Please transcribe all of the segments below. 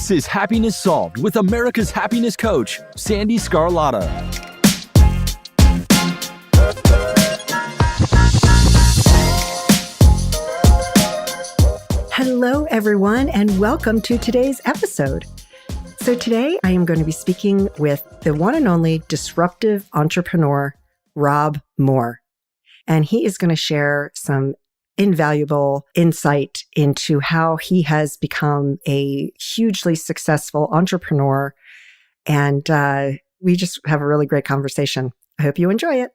This is Happiness Solved with America's happiness coach, Sandee. Hello, everyone, and welcome to today's episode. So today I am going to be speaking with the one and only disruptive entrepreneur, Rob Moore. And he is going to share some invaluable insight into how he has become a hugely successful entrepreneur. And we just have a really great conversation. I hope you enjoy it.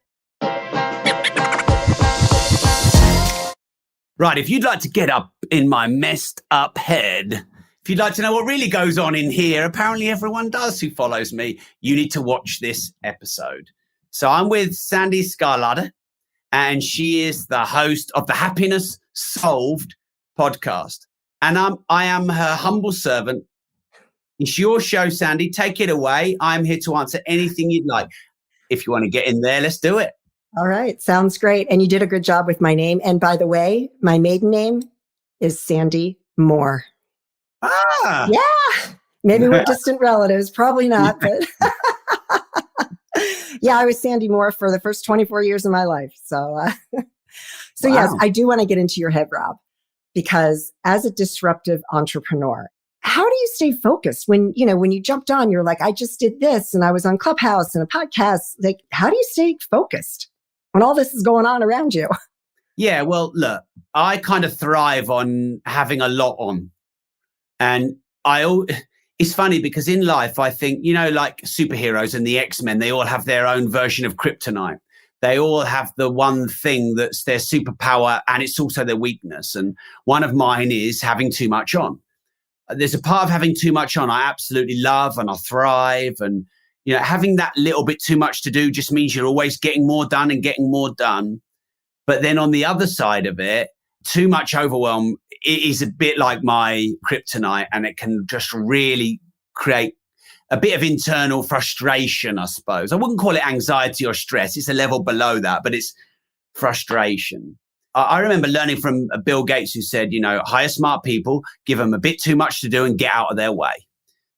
Right, if you'd like to get up in my messed up head, if you'd like to know what really goes on in here, apparently everyone does who follows me, you need to watch this episode. So I'm with Sandee, and she is the host of the Happiness Solved podcast. And I am her humble servant. It's your show, Sandee. Take it away. I'm here to answer anything you'd like. If you want to get in there, let's do it. All right. Sounds great. And you did a good job with my name. And by the way, my maiden name is Sandee Moore. Ah. Yeah. Maybe we're distant relatives. Probably not, but yeah, I was Sandee Moore for the first 24 years of my life. So, wow. Yes, I do want to get into your head, Rob, because as a disruptive entrepreneur, how do you stay focused when you jumped on, you're like, I just did this and I was on Clubhouse and a podcast. Like, how do you stay focused when all this is going on around you? Yeah, well, look, I kind of thrive on having a lot on. And it's funny because in life, I think, like superheroes and the X-Men, they all have their own version of kryptonite. They all have the one thing that's their superpower and it's also their weakness. And one of mine is having too much on. There's a part of having too much on I absolutely love and I thrive. And, having that little bit too much to do just means you're always getting more done and getting more done. But then on the other side of it, too much overwhelm is a bit like my kryptonite, and it can just really create a bit of internal frustration, I suppose. I wouldn't call it anxiety or stress. It's a level below that, but it's frustration. I remember learning from Bill Gates, who said, hire smart people, give them a bit too much to do and get out of their way.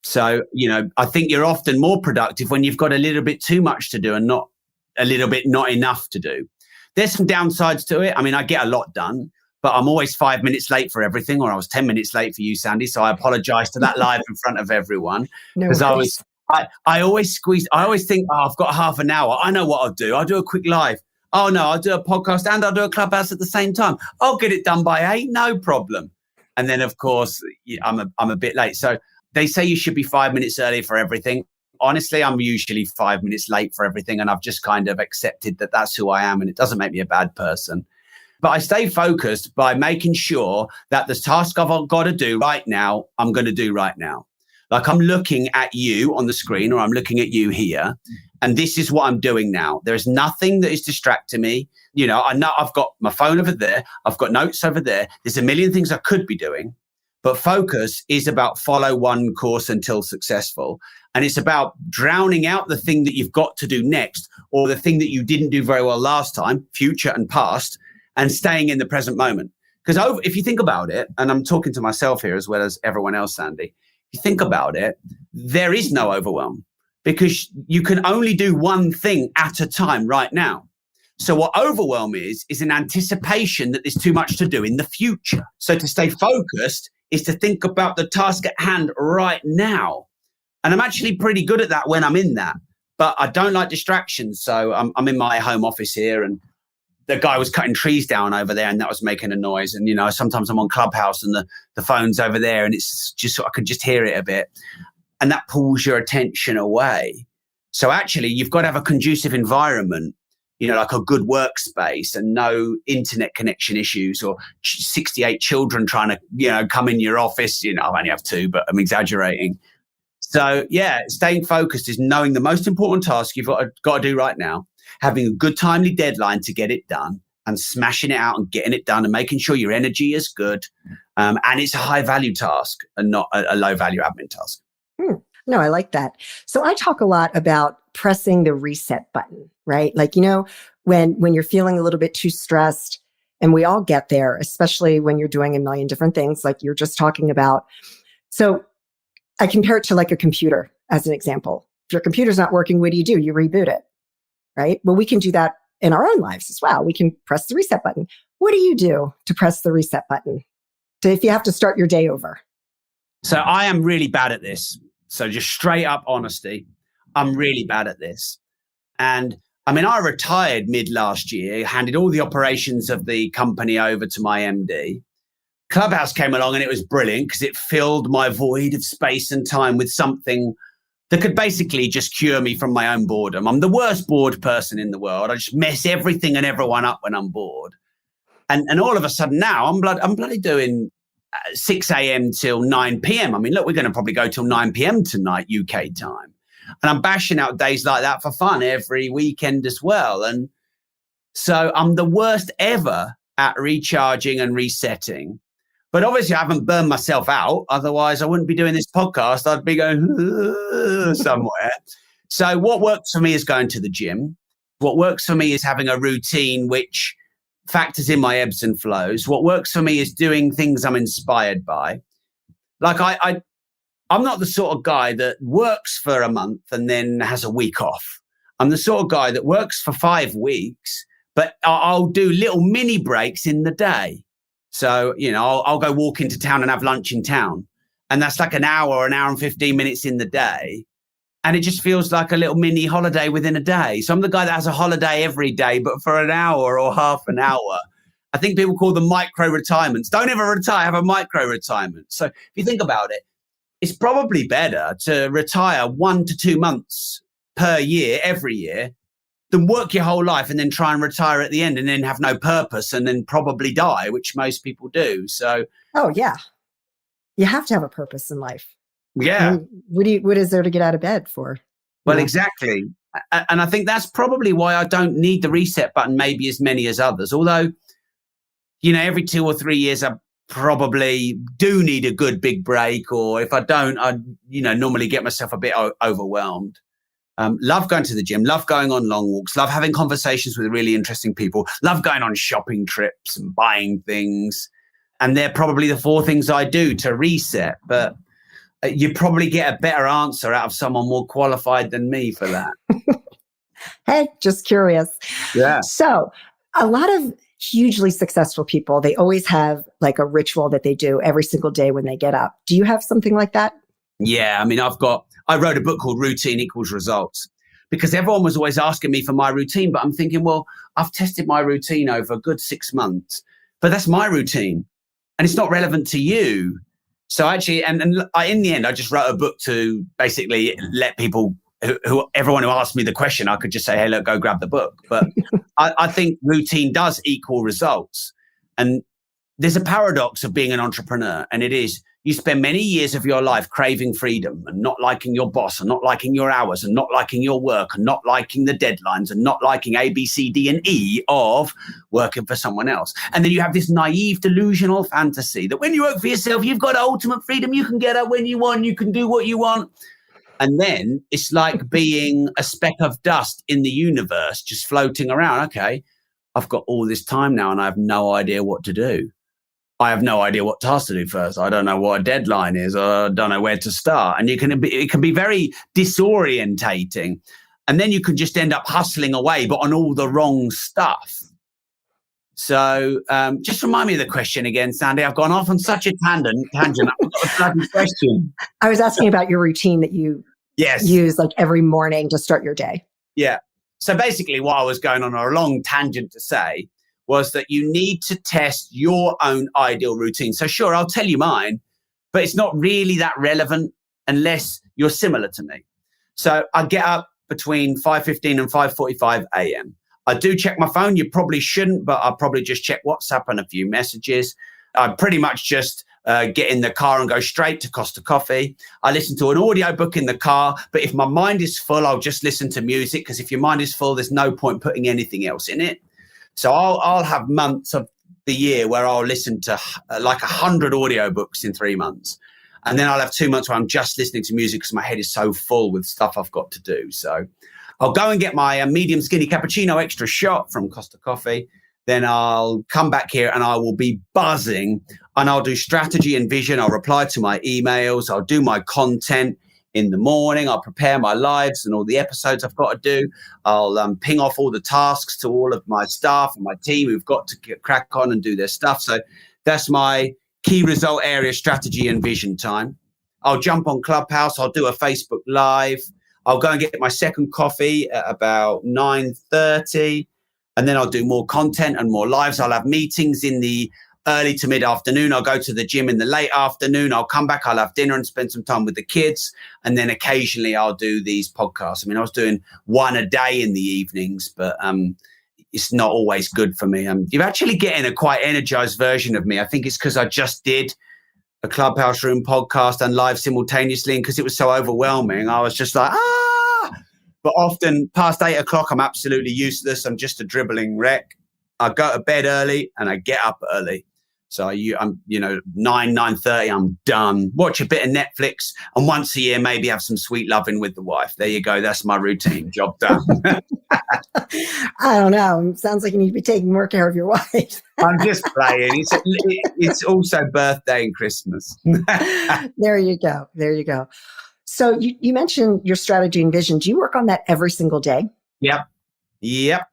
So, I think you're often more productive when you've got a little bit too much to do and not a little bit not enough to do. There's some downsides to it. I mean, I get a lot done, but I'm always 5 minutes late for everything, or I was 10 minutes late for you, Sandee. So I apologize to that live in front of everyone. Because I always think, I've got half an hour. I know what I'll do. I'll do a quick live. Oh no, I'll do a podcast and I'll do a Clubhouse at the same time. I'll get it done by 8, no problem. And then of course, I'm a bit late. So they say you should be 5 minutes early for everything. Honestly, I'm usually 5 minutes late for everything. And I've just kind of accepted that that's who I am. And it doesn't make me a bad person. But I stay focused by making sure that the task I've got to do right now, I'm going to do right now. Like I'm looking at you on the screen, or I'm looking at you here. And this is what I'm doing now. There's nothing that is distracting me. I know I've got my phone over there. I've got notes over there. There's a million things I could be doing. But focus is about follow one course until successful. And it's about drowning out the thing that you've got to do next, or the thing that you didn't do very well last time, future and past, and staying in the present moment. Because if you think about it, and I'm talking to myself here as well as everyone else, Sandee, if you think about it, there is no overwhelm because you can only do one thing at a time right now. So what overwhelm is an anticipation that there's too much to do in the future. So to stay focused is to think about the task at hand right now. And I'm actually pretty good at that when I'm in that, but I don't like distractions. So I'm in my home office here, and the guy was cutting trees down over there and that was making a noise. And, sometimes I'm on Clubhouse and the phone's over there and it's just, I could just hear it a bit. And that pulls your attention away. So actually you've got to have a conducive environment, like a good workspace and no internet connection issues or 68 children trying to, come in your office. I only have 2, but I'm exaggerating. So yeah, staying focused is knowing the most important task you've got to do right now, having a good timely deadline to get it done and smashing it out and getting it done and making sure your energy is good. And it's a high value task and not a low value admin task. No, I like that. So I talk a lot about pressing the reset button, right? Like, when you're feeling a little bit too stressed, and we all get there, especially when you're doing a million different things like you're just talking about. So I compare it to like a computer as an example. If your computer's not working, what do? You reboot it, right? Well, we can do that in our own lives as well. We can press the reset button. What do you do to press the reset button if you have to start your day over? So I am really bad at this. So just straight up honesty, I'm really bad at this. And I mean, I retired mid last year, handed all the operations of the company over to my MD. Clubhouse came along and it was brilliant because it filled my void of space and time with something that could basically just cure me from my own boredom. I'm the worst bored person in the world. I just mess everything and everyone up when I'm bored. And all of a sudden now I'm bloody doing 6 a.m. till 9 p.m. I mean, look, we're going to probably go till 9 p.m. tonight, UK time. And I'm bashing out days like that for fun every weekend as well. And so I'm the worst ever at recharging and resetting. But obviously I haven't burned myself out. Otherwise I wouldn't be doing this podcast. I'd be going somewhere. So what works for me is going to the gym. What works for me is having a routine which factors in my ebbs and flows. What works for me is doing things I'm inspired by. Like I'm not the sort of guy that works for a month and then has a week off. I'm the sort of guy that works for 5 weeks, but I'll do little mini breaks in the day. So, you know, I'll go walk into town and have lunch in town. And that's like an hour and 15 minutes in the day. And it just feels like a little mini holiday within a day. So I'm the guy that has a holiday every day, but for an hour or half an hour. I think people call them micro retirements. Don't ever retire, have a micro retirement. So if you think about it, it's probably better to retire 1 to 2 months per year, every year, than work your whole life and then try and retire at the end and then have no purpose and then probably die, which most people do. So, oh yeah, you have to have a purpose in life. Yeah. I mean, what is there to get out of bed for? Well, exactly. And I think that's probably why I don't need the reset button, maybe as many as others. Although, you know, every 2 or 3 years, I probably do need a good big break. Or if I don't, I, you know, normally get myself a bit overwhelmed. Love going to the gym, love going on long walks, love having conversations with really interesting people, love going on shopping trips and buying things. And they're probably the 4 things I do to reset. But you probably get a better answer out of someone more qualified than me for that. Hey, just curious. Yeah. So a lot of hugely successful people, they always have like a ritual that they do every single day when they get up. Do you have something like that? Yeah. I mean, I wrote a book called Routine Equals Results because everyone was always asking me for my routine, but I'm thinking, well, I've tested my routine over a good 6 months, but that's my routine and it's not relevant to you. So actually, and in the end, I just wrote a book to basically let people, everyone who asked me the question, I could just say, hey, look, go grab the book. But I think routine does equal results. And there's a paradox of being an entrepreneur. And it is, you spend many years of your life craving freedom and not liking your boss and not liking your hours and not liking your work and not liking the deadlines and not liking A, B, C, D, and E of working for someone else. And then you have this naive, delusional fantasy that when you work for yourself, you've got ultimate freedom. You can get up when you want. You can do what you want. And then it's like being a speck of dust in the universe, just floating around. Okay, I've got all this time now and I have no idea what to do. I have no idea what task to do first. I don't know what a deadline is. I don't know where to start. And it can be very disorientating. And then you can just end up hustling away, but on all the wrong stuff. So just remind me of the question again, Sandee. I've gone off on such a tangent. I've got a bloody question. I was asking about your routine that you use like every morning to start your day. Yeah. So basically what I was going on a long tangent to say was that you need to test your own ideal routine. So sure, I'll tell you mine, but it's not really that relevant unless you're similar to me. So I get up between 5:15 and 5:45 a.m. I do check my phone. You probably shouldn't, but I'll probably just check WhatsApp and a few messages. I pretty much just get in the car and go straight to Costa Coffee. I listen to an audiobook in the car, but if my mind is full, I'll just listen to music because if your mind is full, there's no point putting anything else in it. So I'll have months of the year where I'll listen to like 100 audiobooks in 3 months. And then I'll have 2 months where I'm just listening to music because my head is so full with stuff I've got to do. So I'll go and get my medium skinny cappuccino extra shot from Costa Coffee. then I'll come back here and I will be buzzing, and I'll do strategy and vision. I'll reply to my emails. I'll do my content in the morning. I'll prepare my lives and all the episodes I've got to do. I'll ping off all the tasks to all of my staff and my team who've got to crack on and do their stuff. So that's my key result area, strategy and vision time. I'll jump on Clubhouse. I'll do a Facebook Live. I'll go and get my second coffee at about 9:30. And then I'll do more content and more lives. I'll have meetings in the early to mid-afternoon. I'll go to the gym in the late afternoon. I'll come back. I'll have dinner and spend some time with the kids. And then occasionally I'll do these podcasts. I mean, I was doing one a day in the evenings, but it's not always good for me. You're actually getting a quite energized version of me. I think it's because I just did a Clubhouse Room podcast and live simultaneously. And because it was so overwhelming, I was just like, But often past 8 o'clock, I'm absolutely useless. I'm just a dribbling wreck. I go to bed early and I get up early. So I'm 9:30, I'm done. Watch a bit of Netflix, and once a year, maybe have some sweet loving with the wife. There you go. That's my routine. Job done. I don't know. Sounds like you need to be taking more care of your wife. I'm just playing. It's also birthday and Christmas. There you go. There you go. So you mentioned your strategy and vision. Do you work on that every single day? Yep.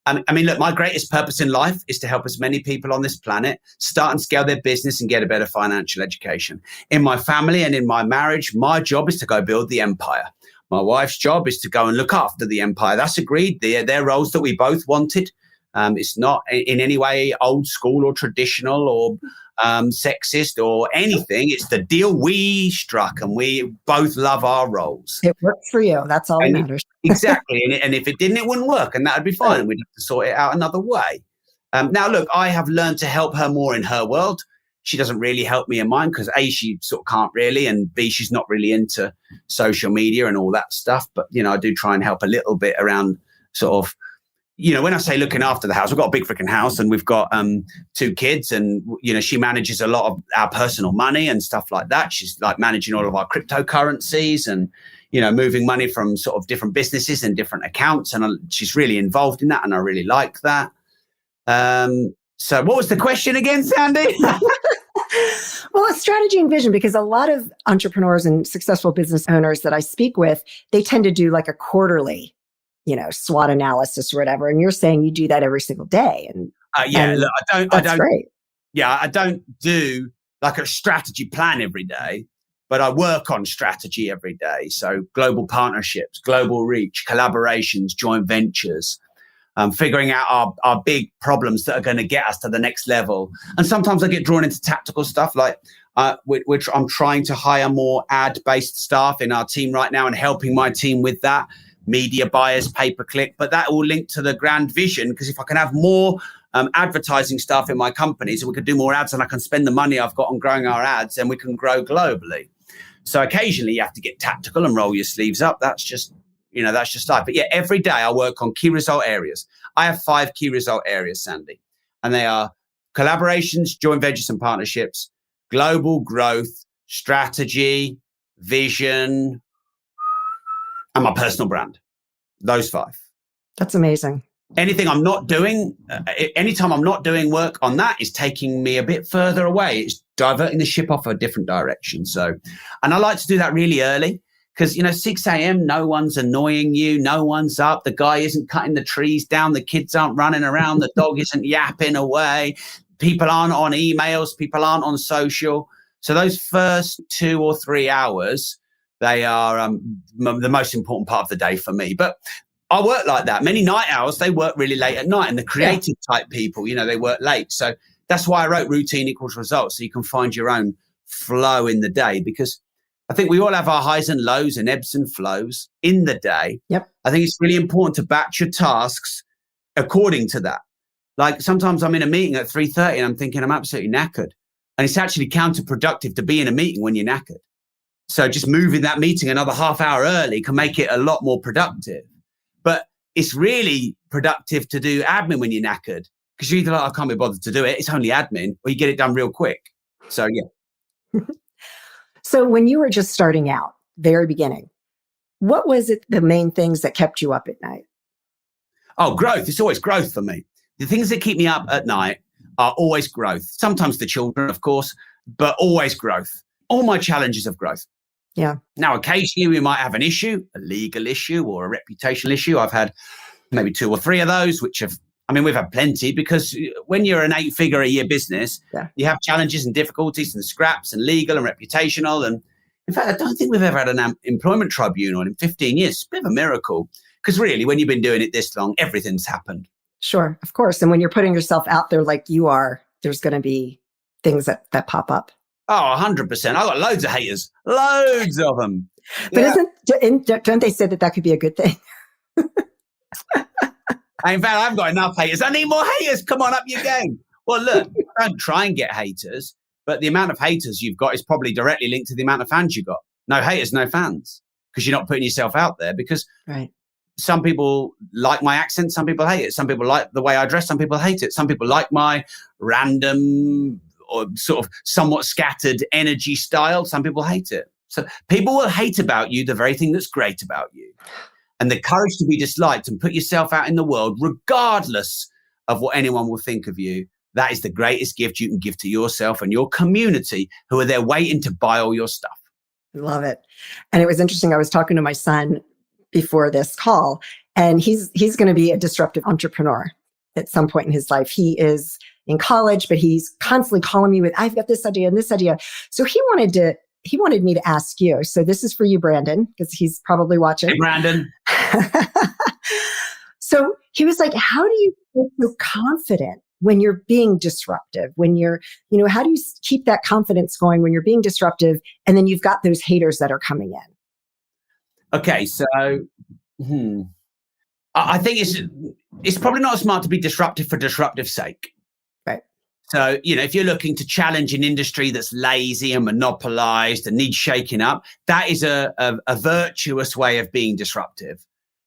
I mean, look, my greatest purpose in life is to help as many people on this planet start and scale their business and get a better financial education. In my family and in my marriage, my job is to go build the empire. My wife's job is to go and look after the empire. That's agreed. They're roles that we both wanted. It's not in any way old school or traditional or sexist or anything. It's the deal we struck, and we both love our roles. It worked for you. That's all that matters. Exactly. And if it didn't, it wouldn't work, and that would be fine. And we'd have to sort it out another way. Now, look, I have learned to help her more in her world. She doesn't really help me in mine because A, she sort of can't really, and B, she's not really into social media and all that stuff. But, I do try and help a little bit around sort of, when I say looking after the house, we've got a big freaking house and we've got 2 kids, and, she manages a lot of our personal money and stuff like that. She's like managing all of our cryptocurrencies and, moving money from sort of different businesses and different accounts. And she's really involved in that. And I really like that. So what was the question again, Sandee? Well, it's strategy and vision, because a lot of entrepreneurs and successful business owners that I speak with, they tend to do like a quarterly SWOT analysis or whatever. And you're saying you do that every single day. And look, I don't. Great. Yeah, I don't do like a strategy plan every day, but I work on strategy every day. So global partnerships, global reach, collaborations, joint ventures, figuring out our big problems that are going to get us to the next level. And sometimes I get drawn into tactical stuff, like which I'm trying to hire more ad-based staff in our team right now and helping my team with that. Media buyers, pay-per-click, but that all linked to the grand vision, because if I can have more advertising staff in my company, so we can do more ads and I can spend the money I've got on growing our ads, and we can grow globally. So occasionally you have to get tactical and roll your sleeves up. That's just life. But yeah, every day I work on key result areas. I have 5 key result areas, Sandee, and they are collaborations, joint ventures and partnerships, global growth, strategy, vision, and my personal brand. Those 5. That's amazing. Anything I'm not doing, anytime I'm not doing work on that, is taking me a bit further away. It's diverting the ship off a different direction. So, and I like to do that really early, because, 6 a.m., no one's annoying you. No one's up. The guy isn't cutting the trees down. The kids aren't running around. The dog isn't yapping away. People aren't on emails. People aren't on social. So those first 2 or 3 hours, they are the most important part of the day for me. But I work like that. Many night owls, they work really late at night. And the creative type people, they work late. So that's why I wrote routine equals results, so you can find your own flow in the day. Because I think we all have our highs and lows and ebbs and flows in the day. Yep. I think it's really important to batch your tasks according to that. Like sometimes I'm in a meeting at 3:30 and I'm thinking I'm absolutely knackered. And it's actually counterproductive to be in a meeting when you're knackered. So just moving that meeting another half hour early can make it a lot more productive. But it's really productive to do admin when you're knackered, because you're either like, I can't be bothered to do it. It's only admin, or you get it done real quick. So, yeah. So when you were just starting out, very beginning, what was it, the main things that kept you up at night? Oh, growth. It's always growth for me. The things that keep me up at night are always growth. Sometimes the children, of course, but always growth. All my challenges of growth. Yeah. Now, occasionally we might have an issue, a legal issue or a reputational issue. I've had maybe 2 or 3 of those, we've had plenty, because when you're an 8-figure a year business, you have challenges and difficulties and scraps and legal and reputational. And in fact, I don't think we've ever had an employment tribunal in 15 years. It's a bit of a miracle, because really, when you've been doing it this long, everything's happened. Sure, of course. And when you're putting yourself out there like you are, there's going to be things that pop up. Oh, 100%. I've got loads of haters, loads of them. But don't they say that could be a good thing? In fact, I've got enough haters. I need more haters. Come on, up your game. Well, look, don't try and get haters, but the amount of haters you've got is probably directly linked to the amount of fans you got. No haters, no fans, because you're not putting yourself out there. Because some people like my accent, some people hate it. Some people like the way I dress, some people hate it. Some people like my random or sort of somewhat scattered energy style. Some people hate it. So people will hate about you the very thing that's great about you. And the courage to be disliked and put yourself out in the world, regardless of what anyone will think of you, that is the greatest gift you can give to yourself and your community, who are there waiting to buy all your stuff. Love it. And it was interesting. I was talking to my son before this call, and he's going to be a disruptive entrepreneur at some point in his life. He is in college, but he's constantly calling me with, I've got this idea and this idea. So he wanted me to ask you. So this is for you, Brandon, because he's probably watching. Hey, Brandon. So he was like, how do you feel so confident when you're being disruptive? When you're, how do you keep that confidence going when you're being disruptive and then you've got those haters that are coming in? Okay, so I think it's probably not smart to be disruptive for disruptive's sake. Right. So, if you're looking to challenge an industry that's lazy and monopolized and needs shaking up, that is a virtuous way of being disruptive.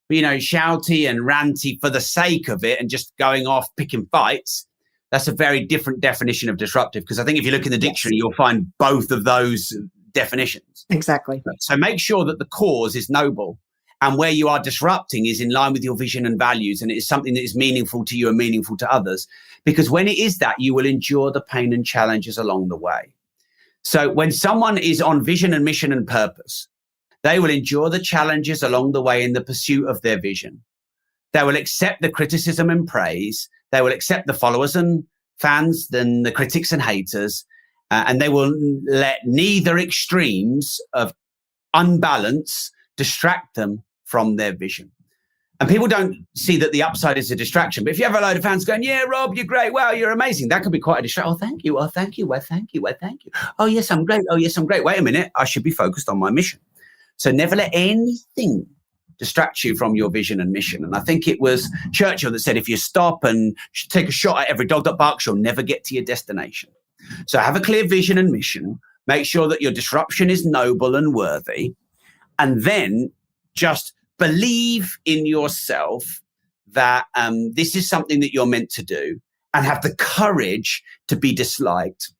But, shouty and ranty for the sake of it and just going off picking fights, that's a very different definition of disruptive. Because I think if you look in the dictionary, you'll find both of those definitions. Exactly. So make sure that the cause is noble and where you are disrupting is in line with your vision and values, and it is something that is meaningful to you and meaningful to others. Because when it is that, you will endure the pain and challenges along the way. So when someone is on vision and mission and purpose, they will endure the challenges along the way in the pursuit of their vision. They will accept the criticism and praise. They will accept the followers and fans, then the critics and haters. And they will let neither extremes of unbalance distract them from their vision. And people don't see that the upside is a distraction. But if you have a load of fans going, yeah, Rob, you're great. Wow, you're amazing. That could be quite a distraction. Oh, thank you. Oh, thank you. Well, thank you. Well, thank you. Oh, yes, I'm great. Oh, yes, I'm great. Wait a minute. I should be focused on my mission. So never let anything distract you from your vision and mission. And I think it was Churchill that said, if you stop and take a shot at every dog that barks, you'll never get to your destination. So have a clear vision and mission. Make sure that your disruption is noble and worthy. And then just believe in yourself that this is something that you're meant to do, and have the courage to be disliked,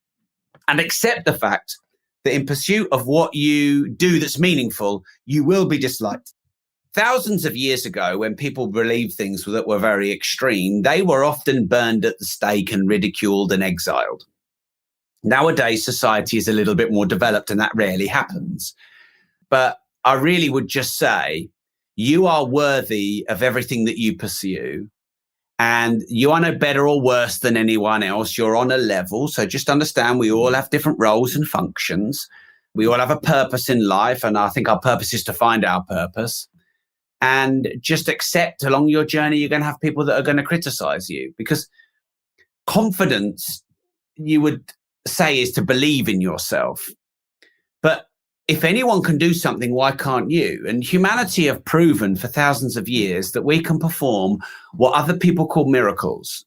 and accept the fact that in pursuit of what you do that's meaningful, you will be disliked. Thousands of years ago, when people believed things that were very extreme, they were often burned at the stake and ridiculed and exiled. Nowadays, society is a little bit more developed, and that rarely happens. But I really would just say, you are worthy of everything that you pursue, and you are no better or worse than anyone else. You're on a level. So just understand we all have different roles and functions. We all have a purpose in life. And I think our purpose is to find our purpose. And just accept along your journey, you're going to have people that are going to criticize you, because confidence, you would say, is to believe in yourself. But if anyone can do something, why can't you? And humanity have proven for thousands of years that we can perform what other people call miracles.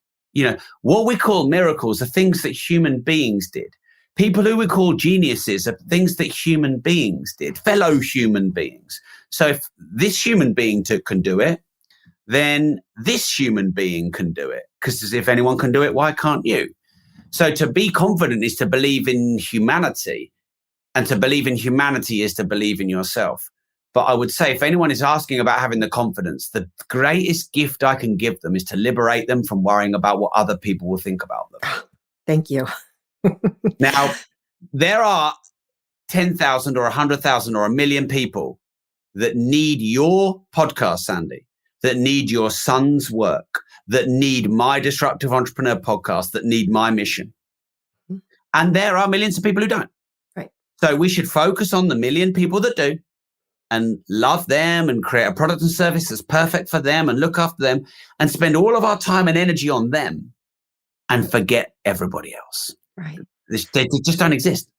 What we call miracles are things that human beings did. People who we call geniuses are things that human beings did, fellow human beings. So if this human being can do it, then this human being can do it. Because if anyone can do it, why can't you? So to be confident is to believe in humanity. And to believe in humanity is to believe in yourself. But I would say if anyone is asking about having the confidence, the greatest gift I can give them is to liberate them from worrying about what other people will think about them. Thank you. Now, there are 10,000 or 100,000 or 1 million people that need your podcast, Sandee, that need your son's work, that need my Disruptive Entrepreneur podcast, that need my mission. And there are millions of people who don't. Right. So we should focus on the million people that do and love them and create a product and service that's perfect for them and look after them and spend all of our time and energy on them and forget everybody else. Right. They just don't exist.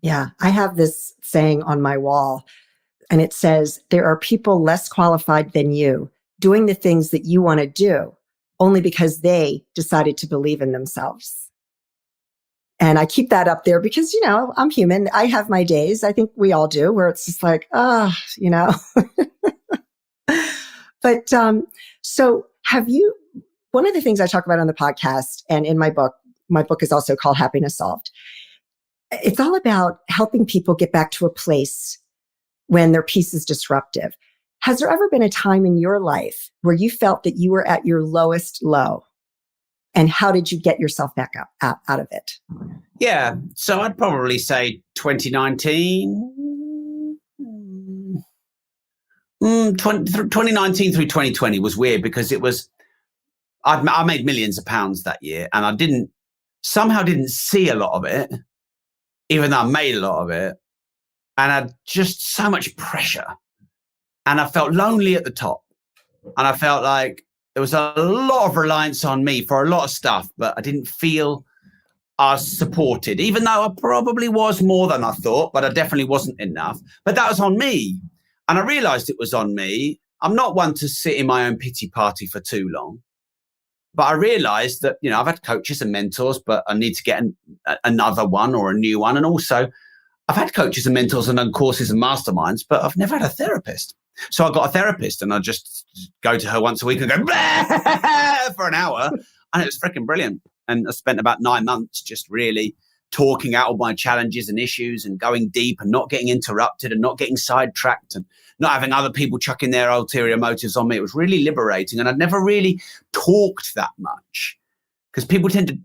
Yeah. I have this saying on my wall, and it says, there are people less qualified than you doing the things that you want to do only because they decided to believe in themselves. And I keep that up there because, I'm human. I have my days. I think we all do, where it's just like, But so one of the things I talk about on the podcast and in my book is also called Happiness Solved. It's all about helping people get back to a place when their peace is disruptive. Has there ever been a time in your life where you felt that you were at your lowest low? And how did you get yourself back up out of it? Yeah. So I'd probably say 2019. 2019 through 2020 was weird because I made millions of pounds that year and I somehow didn't see a lot of it, even though I made a lot of it. And I had just so much pressure and I felt lonely at the top. And I felt like there was a lot of reliance on me for a lot of stuff, but I didn't feel I was supported, even though I probably was more than I thought, but I definitely wasn't enough. But that was on me. And I realized it was on me. I'm not one to sit in my own pity party for too long. But I realized that, I've had coaches and mentors, but I need to get another one or a new one. And also, I've had coaches and mentors and done courses and masterminds, but I've never had a therapist. So I got a therapist and I just go to her once a week and go for an hour. And it was freaking brilliant. And I spent about 9 months just really talking out all my challenges and issues and going deep and not getting interrupted and not getting sidetracked and not having other people chucking their ulterior motives on me. It was really liberating. And I'd never really talked that much because people tend to,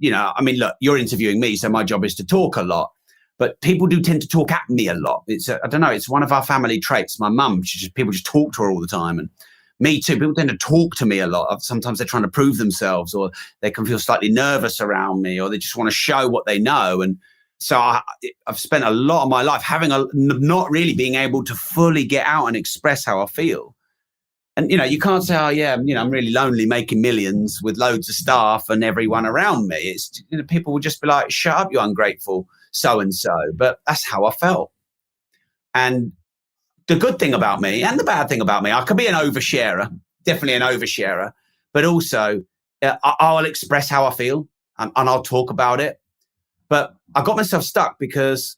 look, you're interviewing me, so my job is to talk a lot. But people do tend to talk at me a lot. I don't know, it's one of our family traits. My mum, people just talk to her all the time. And me too, people tend to talk to me a lot. Sometimes they're trying to prove themselves or they can feel slightly nervous around me or they just want to show what they know. And so I've spent a lot of my life not really being able to fully get out and express how I feel. And, you can't say, I'm really lonely making millions with loads of staff and everyone around me. It's, people will just be like, shut up, you ungrateful so-and-so. But that's how I felt. And the good thing about me and the bad thing about me, I could be an oversharer, definitely an oversharer, but also I'll express how I feel and I'll talk about it. But I got myself stuck because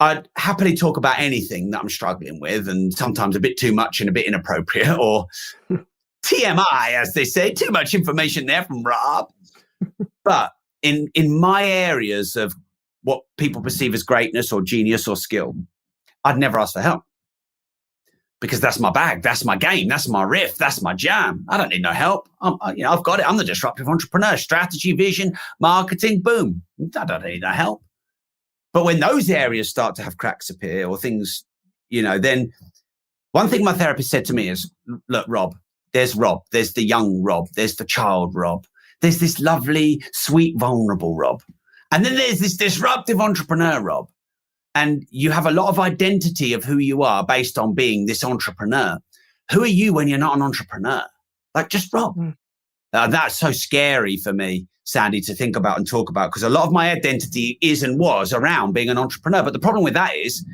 I'd happily talk about anything that I'm struggling with and sometimes a bit too much and a bit inappropriate or TMI, as they say, too much information there from Rob. But in my areas of what people perceive as greatness or genius or skill, I'd never ask for help because that's my bag, that's my game, that's my riff, that's my jam. I don't need no help. I've got it. I'm the disruptive entrepreneur, strategy, vision, marketing, boom. I don't need no help. But when those areas start to have cracks appear or things, then one thing my therapist said to me is, look, Rob, there's the young Rob, there's the child Rob, there's this lovely, sweet, vulnerable Rob. And then there's this disruptive entrepreneur, Rob. And you have a lot of identity of who you are based on being this entrepreneur. Who are you when you're not an entrepreneur? Like just Rob. That's so scary for me, Sandee, to think about and talk about because a lot of my identity is and was around being an entrepreneur. But the problem with that is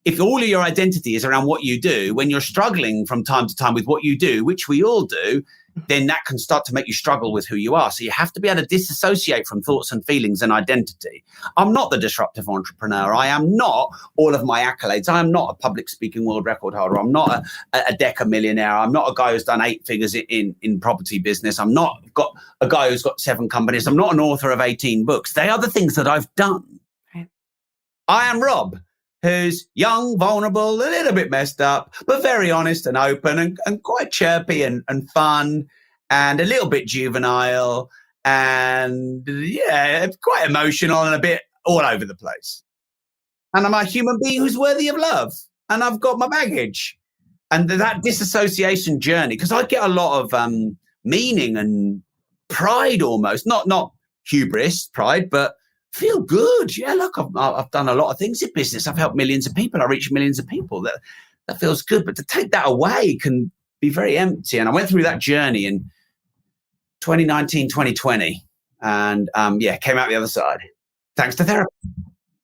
if all of your identity is around what you do, when you're struggling from time to time with what you do, which we all do, then that can start to make you struggle with who you are. So you have to be able to disassociate from thoughts and feelings and identity. I'm not the disruptive entrepreneur. I am not all of my accolades. I am not a public speaking world record holder. I'm not a Deca millionaire. I'm not a guy who's done 8 figures in property business. I'm not got a guy who's got 7 companies. I'm not an author of 18 books. They are the things that I've done. Right. I am Rob. who's young, vulnerable, a little bit messed up, but very honest and open and quite chirpy and fun and a little bit juvenile and quite emotional and a bit all over the place. And I'm a human being who's worthy of love. And I've got my baggage. And that disassociation journey, because I get a lot of meaning and pride almost, not hubris, pride, but feel good. Yeah, look, I've done a lot of things in business. I've helped millions of people. I reach millions of people. That feels good. But to take that away can be very empty. And I went through that journey in 2019, 2020, and came out the other side. Thanks to therapy.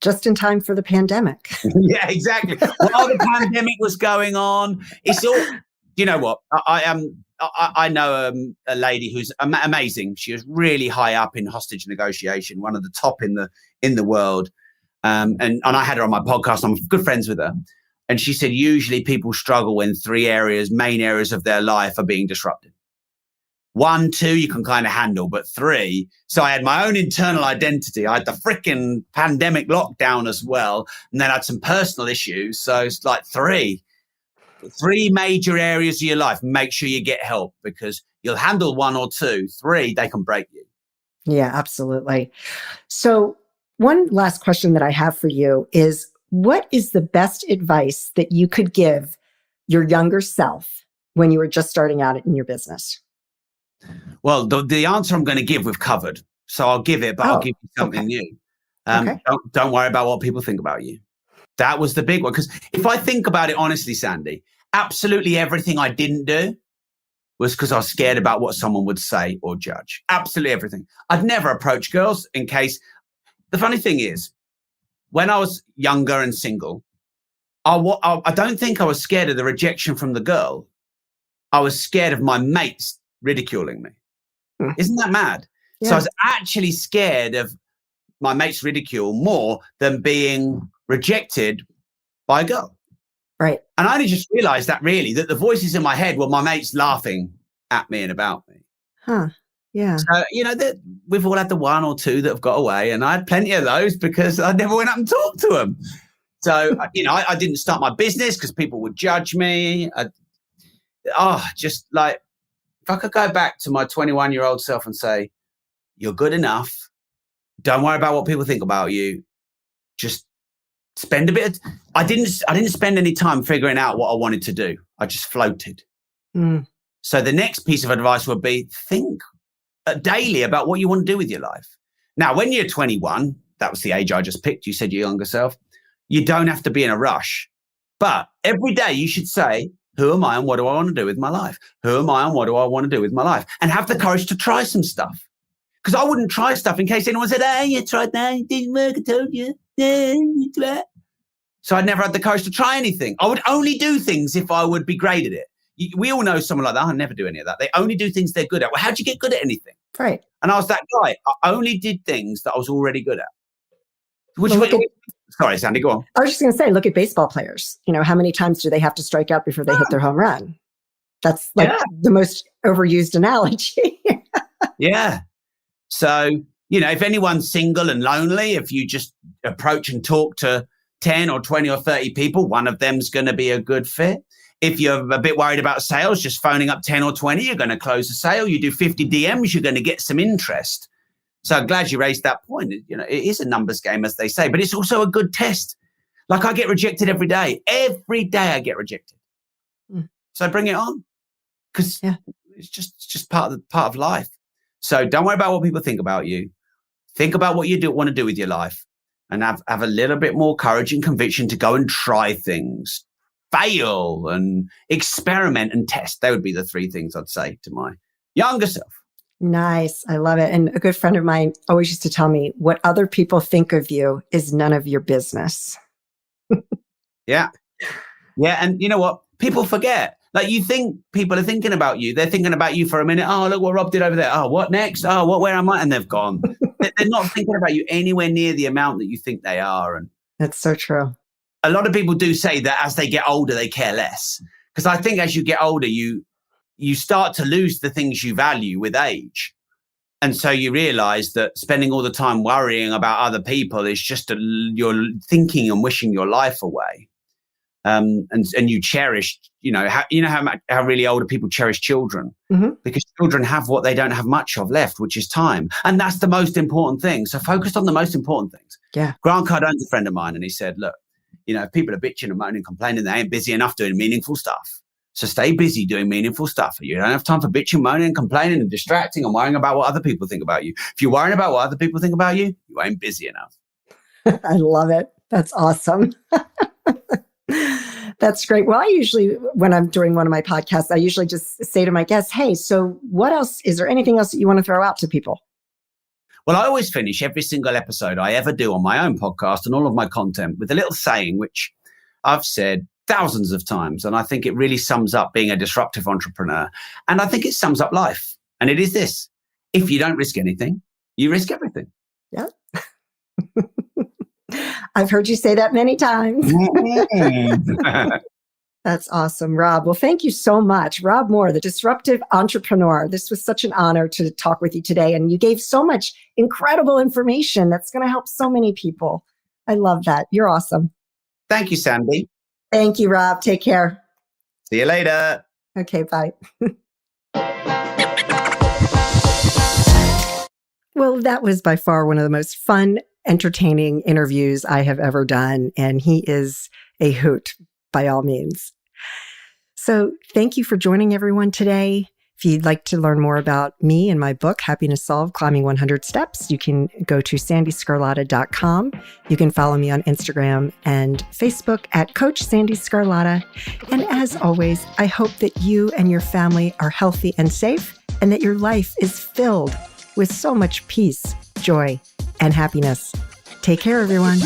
Just in time for the pandemic. Yeah, exactly. While the pandemic was going on, it's all, you know what? I know a lady who's amazing. She was really high up in hostage negotiation, one of the top in the world. And I had her on my podcast. I'm good friends with her. And she said, usually people struggle when three main areas of their life are being disrupted. 1, 2, you can kind of handle, but 3. So I had my own internal identity. I had the freaking pandemic lockdown as well. And then I had some personal issues. So it's like 3 major areas of your life. Make sure you get help because you'll handle 1 or 2. 3, they can break you. Yeah, absolutely. So one last question that I have for you is, what is the best advice that you could give your younger self when you were just starting out in your business? Well, the answer I'm going to give, we've covered. So I'll give it, but I'll give you something new. Don't worry about what people think about you. That was the big one. Because if I think about it honestly, Sandee, absolutely everything I didn't do was because I was scared about what someone would say or judge. Absolutely everything. I'd never approach girls in case. The funny thing is, when I was younger and single, I don't think I was scared of the rejection from the girl. I was scared of my mates ridiculing me. Isn't that mad? Yeah. So I was actually scared of my mates' ridicule more than being rejected by a girl. Right. And I only just realized that the voices in my head were my mates laughing at me and about me. Huh. Yeah. So, we've all had the 1 or 2 that have got away, and I had plenty of those because I never went up and talked to them. So, I didn't start my business because people would judge me. If I could go back to my 21-year-old self and say, you're good enough. Don't worry about what people think about you. Just spend a bit of, I didn't spend any time figuring out what I wanted to do. I just floated. So the next piece of advice would be think daily about what you want to do with your life. Now, when you're 21, that was the age I just picked. You said your younger self. You don't have to be in a rush. But every day you should say, who am I and what do I want to do with my life? Who am I and what do I want to do with my life? And have the courage to try some stuff. Because I wouldn't try stuff in case anyone said, hey, you tried that, it didn't work, I told you. So I'd never had the courage to try anything. I would only do things if I would be great at it. We all know someone like that. I never do any of that. They only do things they're good at. Well, how'd you get good at anything? Right. And I was that guy. I only did things that I was already good at. Sorry, Sandee, go on. I was just going to say, look at baseball players. How many times do they have to strike out before they hit their home run? That's the most overused analogy. Yeah. So, if anyone's single and lonely, if you just approach and talk to 10 or 20 or 30 people, one of them's going to be a good fit. If you're a bit worried about sales, just phoning up 10 or 20, you're going to close a sale. You do 50 DMs, you're going to get some interest. So I'm glad you raised that point. It is a numbers game, as they say, but it's also a good test. Like I get rejected every day. Every day I get rejected. So bring it on because it's just part of life. So don't worry about what people think about you. Think about what you want to do with your life and have a little bit more courage and conviction to go and try things, fail and experiment and test. They would be the 3 things I'd say to my younger self. Nice. I love it. And a good friend of mine always used to tell me, what other people think of you is none of your business. Yeah. Yeah. And you know what? People forget. Like you think people are thinking about you. They're thinking about you for a minute. Oh, look what Rob did over there. Oh, what next? Oh, where am I? And they've gone. They're not thinking about you anywhere near the amount that you think they are. And that's so true. A lot of people do say that as they get older, they care less. Because I think as you get older, you start to lose the things you value with age. And so you realize that spending all the time worrying about other people is just you're thinking and wishing your life away. And you cherish, how really older people cherish children, because children have what they don't have much of left, which is time. And that's the most important thing. So focus on the most important things. Yeah. Grant Cardone's a friend of mine, and he said, look, if people are bitching and moaning, complaining, they ain't busy enough doing meaningful stuff. So stay busy doing meaningful stuff. You don't have time for bitching, moaning, complaining, and distracting and worrying about what other people think about you. If you're worrying about what other people think about you, you ain't busy enough. I love it. That's awesome. That's great. Well, I usually, when I'm doing one of my podcasts, I usually just say to my guests, hey, so what else? Is there anything else that you want to throw out to people? Well, I always finish every single episode I ever do on my own podcast and all of my content with a little saying, which I've said thousands of times. And I think it really sums up being a disruptive entrepreneur. And I think it sums up life. And it is this: if you don't risk anything, you risk everything. Yeah. I've heard you say that many times. That's awesome, Rob. Well, thank you so much. Rob Moore, the disruptive entrepreneur. This was such an honor to talk with you today. And you gave so much incredible information that's going to help so many people. I love that. You're awesome. Thank you, Sandee. Thank you, Rob. Take care. See you later. Okay, bye. Well, that was by far one of the most fun, entertaining interviews I have ever done. And he is a hoot by all means. So thank you for joining everyone today. If you'd like to learn more about me and my book, Happiness Solved, Climbing 100 Steps, you can go to sandeescarlotta.com. You can follow me on Instagram and Facebook at Coach Sandee Scarlotta. And as always, I hope that you and your family are healthy and safe, and that your life is filled with so much peace, joy, and happiness. Take care, everyone.